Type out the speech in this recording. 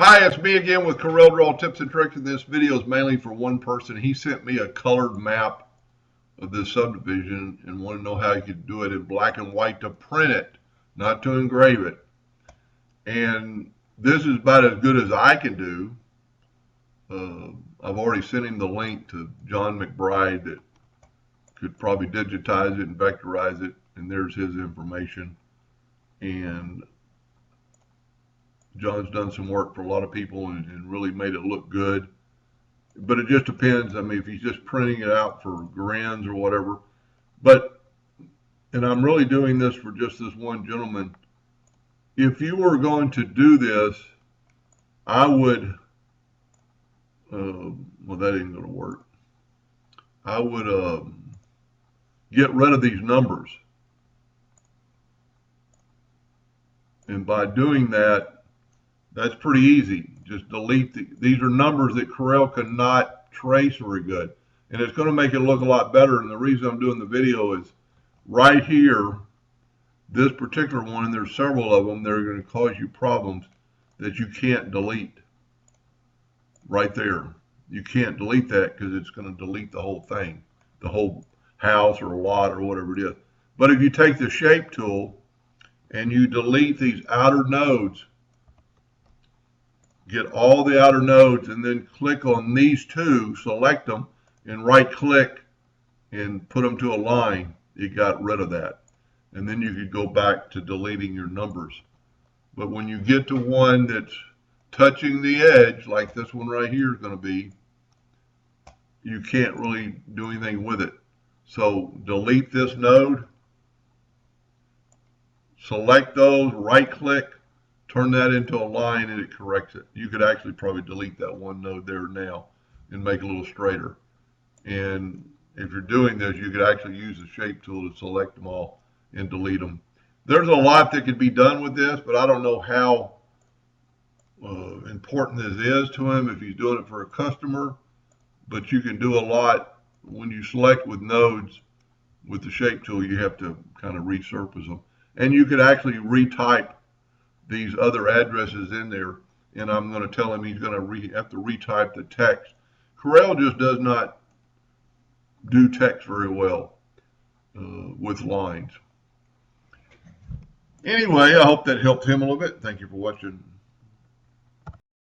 Hi, it's me again with Corel Draw Tips and Tricks, and this video is mainly for one person. He sent me a colored map of this subdivision and wanted to know how he could do it in black and white to print it, not to engrave it. And this is about as good as I can do. I've already sent him the link to John McBride that could probably digitize it and vectorize it, and there's his information. And John's done some work for a lot of people and really made it look good. But it just depends. I mean, if he's just printing it out for grins or whatever. And I'm really doing this for just this one gentleman. If you were going to do this, I would, well, that ain't going to work. I would get rid of these numbers. And by doing that, that's pretty easy. Just delete these are numbers that Corel cannot trace very good. And it's going to make it look a lot better. And the reason I'm doing the video is right here, this particular one, and there's several of them that are going to cause you problems that you can't delete. Right there. You can't delete that because it's going to delete the whole thing, the whole house or lot or whatever it is. But if you take the shape tool and you delete these outer nodes, get all the outer nodes, and then click on these two, select them, and right click and put them to a line, it got rid of that. And then you could go back to deleting your numbers. But when you get to one that's touching the edge, like this one right here is going to be, you can't really do anything with it. So delete this node, select those, right click, turn that into a line, and it corrects it. You could actually probably delete that one node there now and make it a little straighter. And if you're doing this, you could actually use the shape tool to select them all and delete them. There's a lot that could be done with this, but I don't know how important this is to him if he's doing it for a customer. But you can do a lot when you select with nodes with the shape tool. You have to kind of resurface them. And you could actually retype these other addresses in there, and I'm going to tell him he's going to have to retype the text. Corel just does not do text very well with lines. Anyway, I hope that helped him a little bit. Thank you for watching